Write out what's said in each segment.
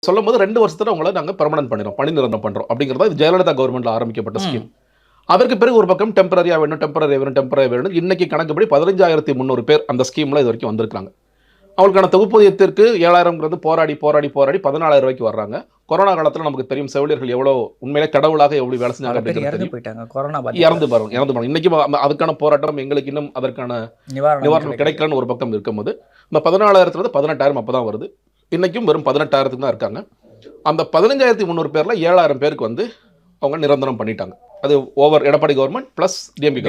சொல்லும்போது 2 வருஷத்துல உங்கள நாங்க பெர்மனன்ட் பண்ணிறோம். பணி நிரந்தரம் பண்றோம். அப்படிங்கிறதா இது ஜெயலலிதா கவர்மெண்ட்ல ஆரம்பிக்கப்பட்ட ஸ்கீம். அதற்கு பிறகு ஒரு பக்கம் டெம்பரரியா வேணும், டெம்பரரி வேணும், டெம்பரரி வேணும். இன்னைக்கு கணக்குப்படி 15,300 பேர் அந்த ஸ்கீம்ல இதுவரைக்கும் வந்திருக்காங்க. அவங்களுக்கான தொகுப்பூதியத்திற்கு 7,000ங்கிறது போராடி, போராடி, போராடி 14,000 ரூபாய்க்கு வர்றாங்க. கொரோனா காலத்துல நமக்கு தெரியும் செவிலியர்கள் எவ்வளோ உண்மையிலே கடவுளாக எப்படி வேலை செஞ்சாங்க பல பேர் அப்படிங்கிறது இறந்து தெரியும். போயிட்டாங்க கொரோனா இறந்து போறோம். இன்னைக்கு அதுக்கான போராட்டம் எங்களுக்கு இன்னும் அதற்கான நிவாரணம் கிடைக்கலன்னு ஒரு பக்கம் இருக்கும்போது, இந்த 14,000 18,000 அப்பதான் வருது. இன்னைக்கும் வெறும் 18,000க்கு தான் இருக்காங்க. அந்த 15,300 பேர்ல 7,000 பேருக்கு வந்து அவங்க நிரந்தரம் பண்ணிட்டாங்க. அது over Edappadi government plus DMK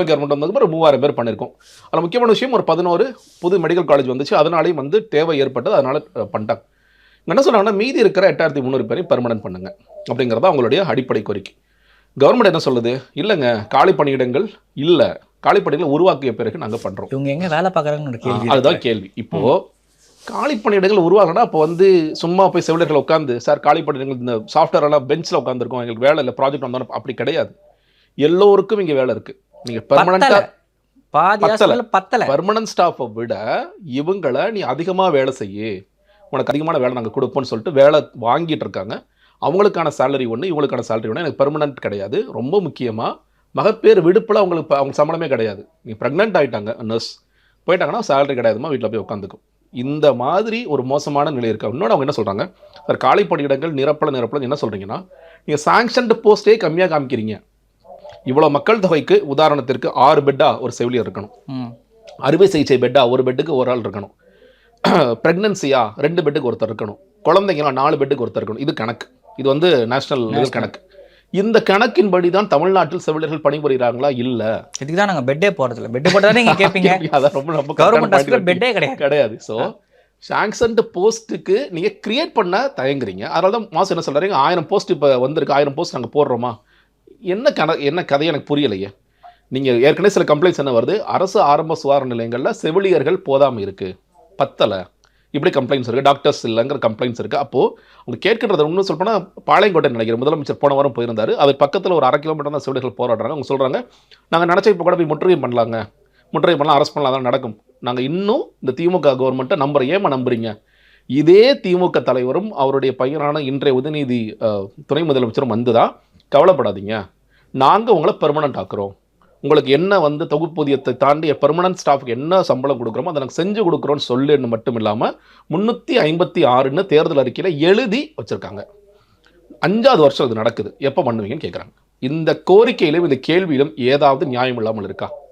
government வந்ததுக்கு ஒரு 3,000 பேர் பண்ணியிருக்கோம். அதில் முக்கியமான விஷயம் ஒரு 11 புது மெடிக்கல் காலேஜ் வந்துச்சு. அதனாலையும் வந்து தேவை ஏற்பட்டது. அதனால பண்ணிட்டாங்க. என்ன சொன்னாங்கன்னா மீதி இருக்கிற 8,300 பேரையும் பெர்மனன்ட் பண்ணுங்க அப்படிங்கிறத அவங்களுடைய அடிப்படை கோரிக்கை. கவர்மெண்ட் என்ன சொல்லுது? இல்லைங்க, காலி பணியிடங்கள் இல்லை, காலி பணியிடங்களை உருவாக்கிய பிறகு நாங்கள் பண்றோம். இவங்க எங்க வேலை பார்க்குறாங்கன்னு கேள்வி. அதுதான் கேள்வி. இப்போ காலி பணியிடங்கள் உருவாகனா அப்போ வந்து சும்மா போய் செவிலியர்கள் உட்காந்து சார் காலி பணியிடங்கள் இந்த சாஃப்ட்வேர் எல்லாம் பெஞ்சில் உட்காந்துருக்கோம், எங்களுக்கு வேலை இல்லை, ப்ராஜெக்ட் வந்தோம், அப்படி கிடையாது. எல்லோருக்கும் இங்கே வேலை இருக்கு. நீங்க பெர்மனண்டா பெர்மனன்ட் ஸ்டாஃபை விட இவங்களை நீ அதிகமாக வேலை செய்ய, உனக்கு அதிகமான வேலை நாங்கள் கொடுப்போம்னு சொல்லிட்டு வேலை வாங்கிட்டு இருக்காங்க. அவங்களுக்கான சேலரி ஒன்று, இவங்களுக்கான சேலரி ஒன்று. எனக்கு பெர்மனன்ட் கிடையாது. ரொம்ப முக்கியமாக மகப்பேறு விடுப்பில் அவங்க சம்பளமே கிடையாது. நீங்கள் ப்ரெக்னென்ட் ஆகிட்டாங்க, நர்ஸ் போயிட்டாங்கன்னா சேலரி கிடையாதுமா, வீட்டில் போய் உட்காந்துக்கும். இந்த மாதிரி ஒரு மோசமான நிலை இருக்கு. இன்னொன்று அவங்க என்ன சொல்றாங்க, சார் காலி பணியிடங்கள் நிரப்பல என்ன சொல்றீங்கன்னா, நீங்கள் சாங்ஷன்டு போஸ்டே கம்மியாக காமிக்கிறீங்க. இவ்வளோ மக்கள் தொகைக்கு உதாரணத்திற்கு 6 பெட்டா ஒரு செவிலியர் இருக்கணும், அறுவை சிகிச்சை பெட்டா ஒரு பெட்டுக்கு ஒரு ஆள் இருக்கணும், பிரெக்னன்சியா 2 பெட்டுக்கு ஒருத்தர் இருக்கணும், குழந்தைங்களா 4 பெட்டுக்கு ஒருத்தர் இருக்கணும். இது கணக்கு. இது வந்து நேஷனல் கணக்கு. இந்த கணக்கின்படி தான் தமிழ்நாட்டில் செவிலியர்கள் பணிபுரிகிறாங்களா? இல்ல. இதுக்கு தான் நாங்க பெட்டே போறதில்ல. பெட் போட்டா நீங்க கேப்பீங்க. அத ரொம்ப கவர்மெண்ட் ஹாஸ்பிடல் பெட்டே கிடையாது. சோ சாங்ஷன்ட் போஸ்ட்டுக்கு நீங்க கிரியேட் பண்ண தயங்குறீங்க. அதனால தான் மாசம் என்ன சொல்றீங்க, 1000 போஸ்ட் இப்ப வந்திருக்கு, 1000 போஸ்ட் நாங்க போடுறோமா? என்ன கதை எனக்கு புரியலையே. நீங்க ஏற்கனவே சில கம்ப்ளைண்ட்ஸ் என்ன வருது, அரசு ஆரம்ப சுகாதார நிலையங்கள்ல செவிலியர்கள் போதாம இருக்கு, பத்தல, இப்படி கம்ப்ளைண்ட்ஸ் இருக்குது, டாக்டர்ஸ் இல்லைங்கிற கம்ப்ளைண்ட்ஸ் இருக்குது. அப்போது அவங்க கேட்குறது இன்னும் சொல்லப்போனால் பாளையங்கோட்டை நினைக்கிறேன் முதலமைச்சர் போன வாரம் போயிருந்தார். அது பக்கத்தில் ஒரு 1/2 கிலோமீட்டர் தான் செவிலியர்கள் போராடுறாங்க. அவங்க சொல்கிறாங்க, நாங்கள் நினச்ச இப்போ கூட போய் முற்றுகை பண்ணலாங்க, முற்றுகை பண்ணலாம், அரெஸ்ட் பண்ணலாம், தான் நடக்கும். நாங்கள் இன்னும் இந்த திமுக கவர்மெண்ட்டை ஏமா நம்புறீங்க? இதே திமுக தலைவரும் அவருடைய பையனான இன்றைய உதயநிதி துணை முதலமைச்சரும் வந்துதான் கவலைப்படாதீங்க, நாங்கள் உங்களை பெர்மனன்ட் ஆக்குறோம், உங்களுக்கு என்ன வந்து தொகுப்பூதியத்தை தாண்டி பெர்மனன்ட் ஸ்டாஃப்க்கு என்ன சம்பளம் கொடுக்குறோமோ அதை நாங்கள் செஞ்சு கொடுக்குறோன்னு சொல்லுன்னு மட்டும் இல்லாமல் 356ன்னு தேர்தல் அறிக்கையில் எழுதி வச்சுருக்காங்க. 5வது வருஷம் இது நடக்குது, எப்போ பண்ணுவீங்கன்னு கேட்குறாங்க. இந்த கோரிக்கையிலும் இந்த கேள்வியிலும் ஏதாவது நியாயம் இல்லாமல் இருக்கா?